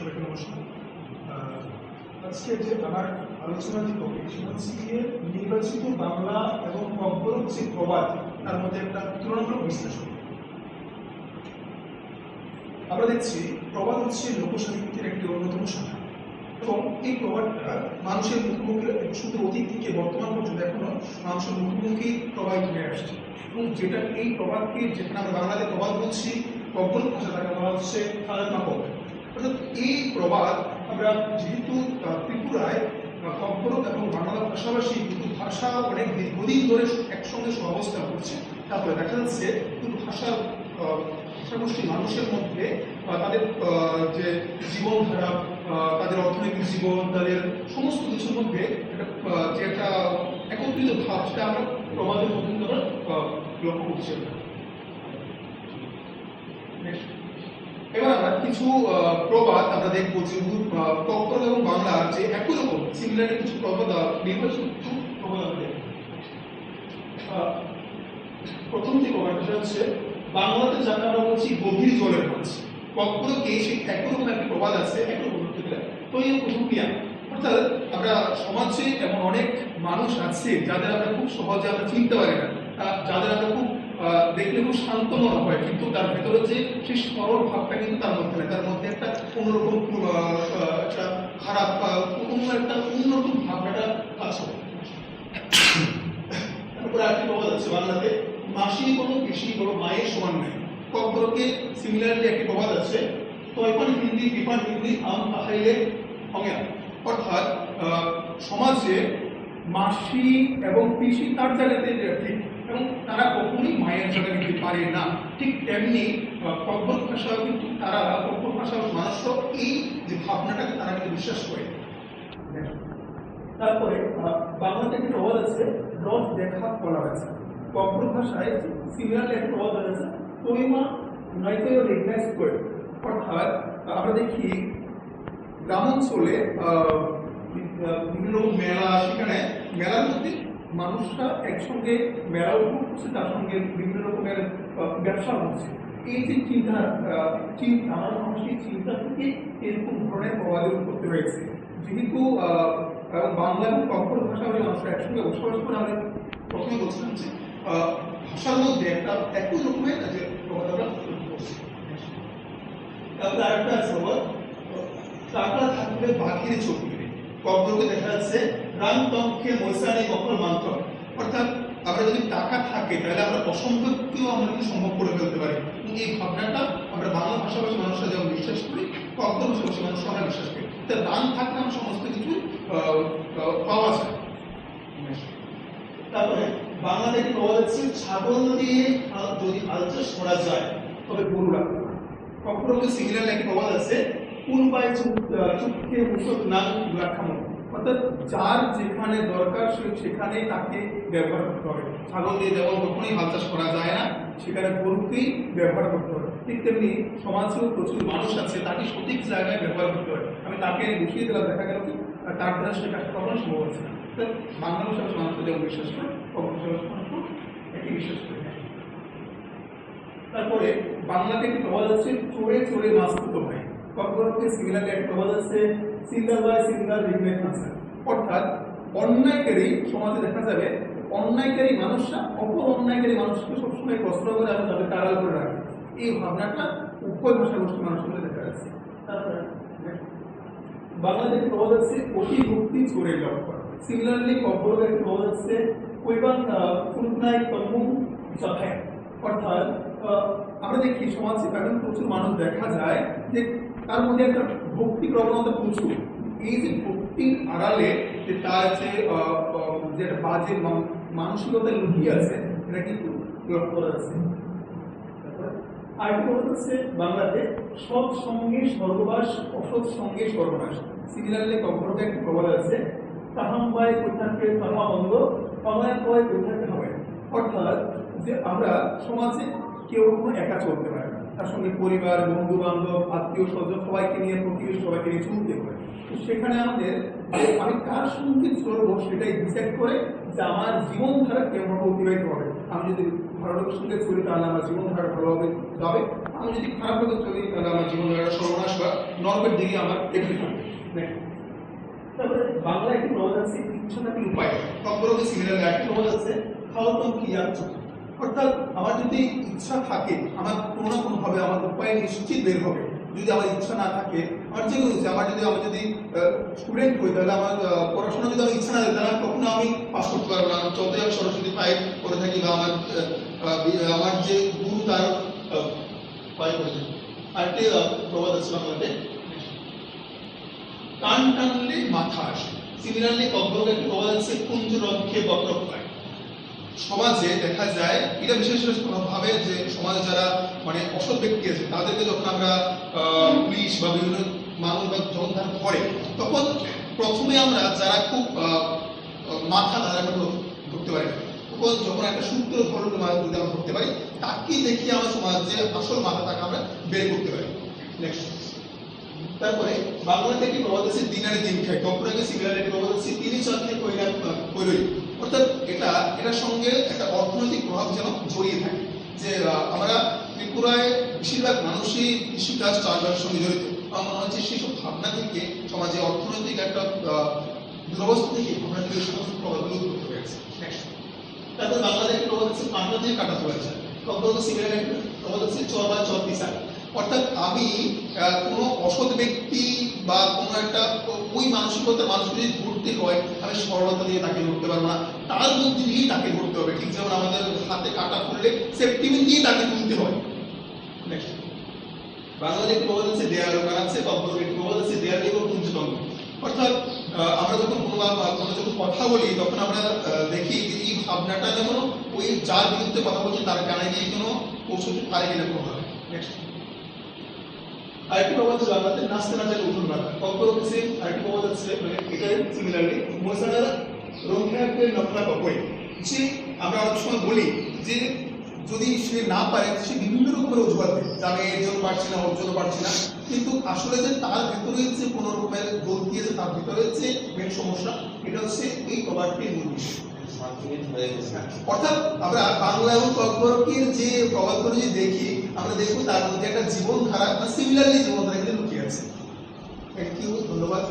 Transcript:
সবাইকে নমস্কার। আজকে যে আমার আলোচনা যে টপিক সেটা হচ্ছে গিয়ে নির্বাচিত বাংলা এবং কব্বরক যে প্রবাদ তার মধ্যে একটা তুলনামূলক বিশ্লেষণ। আমরা দেখছি প্রবাদ হচ্ছে লোকসাহিত্যের একটি অন্যতম শাখা এবং এই প্রবাদটা মানুষের মুখোমুখি শুধু অতীত থেকে বর্তমান পর্যন্ত এখনো মানুষের মুখোমুখি প্রবাহিত হয়ে আসছে এবং যেটা এই প্রবাদকে যেখানে আমরা বাংলাতে প্রবাদ বলছি কব্বরক ভাষা তাকে বলা হচ্ছে খালেদমাকব। অর্থাৎ এই প্রবাদ আমরা যেহেতু ত্রিপুরায় কব্বরক এবং বাংলা ভাষাভাষী কিন্তু ভাষা অনেক দীর্ঘদিন ধরে একসঙ্গে সহাবস্থান করছে, তারপরে দেখা যাচ্ছে কিন্তু ভাষাগোষ্ঠী মানুষের মধ্যে তাদের যে জীবনধারা, তাদের অর্থনৈতিক জীবন, তাদের সমস্ত কিছুর মধ্যে যে একটা একত্রিত ভাব সেটা আমরা প্রবাদের মধ্যে আমরা লক্ষ্য করছি। এবার আমরা কিছু প্রবাদ আমরা দেখবো যে কব্বরক এবং বাংলার যে একই রকম সিমিলার কিছু প্রবাদ নির্বাচিত প্রবাদ আমরা দেখব। প্রথম যে প্রবাদটা হচ্ছে বাংলাতে যাকে আমরা বলছি গভীর জলের মাছ, কব্বরকে সেই একই রকম একটা প্রবাদ আছে একই রকম তো এই প্রতিক্রিয়া। অর্থাৎ আমরা সমাজে এমন অনেক মানুষ আছে যাদের আমরা খুব সহজে আমরা চিনতে পারি না, যাদের আমরা খুব দেখলে খুব শান্ত মনে হয়, কিন্তু তার ভেতরে যে সেই সরল ভাবটা কিন্তু তার মধ্যে নেই, তার মধ্যে একটা অন্যরকম একটা খারাপ বা অন্য একটা অন্যরকম ভাবনাটা কাজ করে। তারপরে আরেকটি প্রবাদ আছে বাংলাতে মাসি কোনো পিসি কোনো মায়ের সমান নাই। কব্বরকে সিমিলারলি একটি প্রবাদ আছে তয়পান হিন্দি বিপান হিন্দি আম খাইলে অঙ্গা। অর্থাৎ সমাজে মাসি এবং পিসি তার জায়গাতে ঠিক এবং তারা কখনোই মায়ের জায়গা নিতে পারে না। ঠিক তেমনি কব্বরক ভাষাও কিন্তু তারা কব্বরক ভাষার মানুষও এই যে ভাবনাটাকে তারা কিন্তু বিশ্বাস করে। তারপরে বাংলাতে একটি প্রবাদ আছে রথ দেখা কলা আছে। কব্বরক ভাষায় সিমিলারলি একটা প্রবাদ আছে তৈমা নয়তো রেকগনাইজ করে। অর্থাৎ আমরা দেখি গ্রামাঞ্চলে বিভিন্ন মেলা, সেখানে মেলার মধ্যে মানুষরা একসঙ্গে মেলা উপভোগ করছে, তার সঙ্গে বিভিন্ন রকমের ব্যবসা হচ্ছে। এই যে চিন্তা আমার মানুষের চিন্তা থেকে এরকম ধরনের প্রবাদের উৎপত্তি হয়েছে। যেহেতু বাংলা এবং কব্বরক ভাষা মানুষরা একসঙ্গে বসবাস করে, আমরা প্রথমে বলছিলাম যে ভাষার মধ্যে একটা একই রকমের যে প্রবাদ আমরা লক্ষ্য করছি। তারপরে আরেকটা আছে টাকা থাকলে বাঘের চোখ নেবে। কব্বরকে দেখা যাচ্ছে রাম তঙ্কে মৈসানি কখনো মান্ত্র। অর্থাৎ আমরা যদি টাকা থাকে তাহলে আমরা অসম্ভবকেও আমরা কিন্তু সম্ভব করে ফেলতে পারি। এই ভাবনাটা আমরা বাংলা ভাষাভাষী মানুষরা যেমন বিশ্বাস করি, কব্বরক ভাষাভাষী মানুষরা আমরা বিশ্বাস করি। তা দান থাকলে আমরা সমস্ত কিছু পাওয়া যায়। তারপরে বাংলাতে একটি প্রবাদ আছে ছাগল দিয়ে যদি হাল চাষ করা যায় তবে গরু রাখতে হবে। কব্বরকে সিমিলার একটি প্রবাদ আছে পূর্বায় চুপকে মুসক নাম রাখামো। অর্থাৎ যার যেখানে দরকার সেখানে তাকে ব্যবহার করতে হবে। ছাগল দিয়ে যেমন কখনোই হাল চাষ করা যায় না, সেখানে গরুকেই ব্যবহার করতে হবে। ঠিক তেমনি সমাজেও প্রচুর মানুষ আছে তাকে সঠিক জায়গায় ব্যবহার করতে হবে। আমি তাকে বসিয়ে দিলাম, দেখা গেল কি তার দ্বারা সে কাজটা কখনো সম্ভব হচ্ছে না। বাংলা ভাষার মানুষরা যেমন বিশ্বাস করে কব্বরক ভাষার মানুষও একই বিশ্বাস করে। তারপরে বাংলাতে একটি প্রবাদ আছে চোরে চোরে মাছ তুলতে হয়। কব্বরকে সিমিলারলি একটা প্রবাদ আছে সিঙ্গেল বাই সিঙ্গেল রিগনেট আছে। অর্থাৎ অন্যায়কারী সমাজে দেখা যাবে অন্যায়কারী মানুষরা অপর অন্যায়কারী মানুষকে সবসময় প্রশ্ন করে এবং তাদের কারাল করে রাখে। এই ভাবনাটা উভয় ভাষাগোষ্ঠীর মানুষের মধ্যে দেখা যাচ্ছে। তারপরে বাংলাতে একটি প্রবাদ আছে অতি ভক্তি চোরের লক্ষ্য। সিমিলারলি কব্বরকের একটি প্রবাদ আছে কৈবান ফুলনাই কর্মুম যথায়। অর্থাৎ আমরা দেখি সমাজে এখন প্রচুর মানুষ দেখা যায় যে তার মধ্যে একটা ভক্তি প্রবণতা প্রচুর। এই যে ভক্তির আড়ালে যে তার যে বাজে মানসিকতা লুকিয়ে আছে এটা কিন্তু লক্ষ্য করা যাচ্ছে। আরেকটি কথা হচ্ছে বাংলাতে সৎ সঙ্গে স্বর্গবাস অসৎ সঙ্গে সর্বনাশ। সিমিলারলি কব্বরকে একটা প্রবাদ আছে তাহাম্বায় কোথাকে তাহা বন্ধ পামায় কয় কোথাকে হবে। অর্থাৎ যে আমরা সমাজে কেউ কখনো একা চলতে পারে না, তার সঙ্গে পরিবার বন্ধু বান্ধব আত্মীয় স্বজন সবাইকে নিয়ে প্রতিবেশী সবাইকে নিয়ে চলতে হয়। তো সেখানে আমাদের আমি কার সঙ্গে চলবো সেটাই ডিসাইড করে যে আমার জীবনধারা কেমন অতিবাহিত হবে। আমি যদি ভালোর সঙ্গে চলি তাহলে আমার জীবনধারা ভালোভাবে যাবে, আমি যদি খারাপ ভাবে চলি তাহলে আমার জীবনধারা সর্বনাশ বা নরকের দিকে আমার এগিয়ে থাকবে। তারপরে বাংলা একটি প্রবাদ আছে, ইচ্ছা নাকি উপায়, তৎপরকে সিমিলার একটি প্রবাদ আছে, খাওয়া তো কি আছে। অর্থাৎ আমার যদি ইচ্ছা থাকে আমার কোনো না কোনো ভাবে আমার উপায় নিশ্চিত বের হবে। যদি আমার ইচ্ছা না থাকে, আমার যে কোনো আমার যদি স্টুডেন্ট হই তাহলে আমার পড়াশোনা যদি আমার ইচ্ছা না থাকে তাহলে কখনো আমি পাস করতে পারবো না। যতই আমি সরস্বতী ফাইভ করে থাকি বা আমার যে গুরু তার ফাইভ করে থাকি। আরেকটি প্রবাদ আছে বাংলাতে, কান টানলে মাথা আসে। সিমিলারলি কব্বক একটি প্রবাদ আছে, কুঞ্জ রক্ষে বক্রক পায়। সমাজে দেখা যায় এটা বিশেষ ভাবে যে সমাজে যারা মানে অসৎ ব্যক্তি আছে তাদেরকে যখন আমরা পুলিশ বা বিভিন্ন মানুষ বা যখন তারা ধরে তখন প্রথমে আমরা যারা খুব মাথা তারা ধরতে পারি না, তখন যখন একটা সূত্র ধরনের মাছ যদি আমরা ধরতে পারি তাকে দেখিয়ে আমার সমাজে আসল মাথা তাকে আমরা বের করতে পারি। নেক্সট, তারপরে বাংলাতে একটি প্রবাদ আছে, দিনারে দিন খায়। কখনো সিমিলার একটি প্রবাদ আছে, তিনি চাঁদকে কইরই। অর্থাৎ এটার সঙ্গে একটা অর্থনৈতিক প্রভাব যেন জড়িয়ে থাকে, যে আমরা ত্রিপুরায় বেশিরভাগ মানুষই কৃষিকাজ চাষবাসের সঙ্গে জড়িত। আমার মনে হচ্ছে সেই সব ভাবনা থেকে সমাজে অর্থনৈতিক একটা দুরবস্থা থেকে ভাবনা থেকে সমস্ত প্রভাবগুলো করতে পেরেছে। তারপর বাংলাদেশ একটি প্রবাদ আছে, পান্না দিয়ে কাটা পড়েছে। কখনো সিমিলার একটি প্রবাদ আছে, চর বা চর পিসার। অর্থাৎ আমি কোনো অসৎ ব্যক্তি বা কোনো একটা ওই মানসিকতার মানুষ যদি ধরতে হয় আমি সরলতা দিয়ে তাকে ধরতে পারবো না, তার বুদ্ধি দিয়েই তাকে ধরতে হবে। ঠিক যেমন আমাদের হাতে কাটা পড়লে সেফটি পিন দিয়ে তাকে তুলতে হয়। বাংলাদেশ প্রবাদ আছে, দেয়াল বানাচ্ছে, কব্বক একটি প্রবাদ আছে, দেয়াল দিব কুঞ্জতঙ্গ। অর্থাৎ আমরা যখন কোনো যখন কথা বলি তখন আমরা দেখি যে এই ভাবনাটা যেমন ওই যার বিরুদ্ধে কথা বলছে তার কানে গিয়ে কোনো পৌঁছতে পারে কিনা কোনোভাবে। নেক্সট, আরেকটি প্রবাদ আছে বাংলাতে, নাচতে নাচতে উঠুন বাধা। কব্বক সেম আরেকটি প্রবাদ আছে, মানে এটা সিমিলারলি মশানারা রংখাকে নকলা কপই। যে আমরা অনেক সময় বলি যে যদি সে না পারে সে বিভিন্ন রকমের অজুহাত দেয়, যে আমি এর জন্য পারছি না ওর জন্য পারছি না, কিন্তু আসলে যে তার ভেতরে যে কোনো রকমের গলতি আছে, তার ভিতরে যে মেন সমস্যা, এটা হচ্ছে এই প্রবাদটির মূল বিষয়। অর্থাৎ আমরা বাংলা এবং কব্বকের যে প্রবাদগুলো যদি দেখি আমরা দেখবো তার মধ্যে একটা জীবনধারা বা সিমিলারলি জীবনধারা কিন্তু লুকিয়ে আছে। থ্যাংক ইউ, ধন্যবাদ।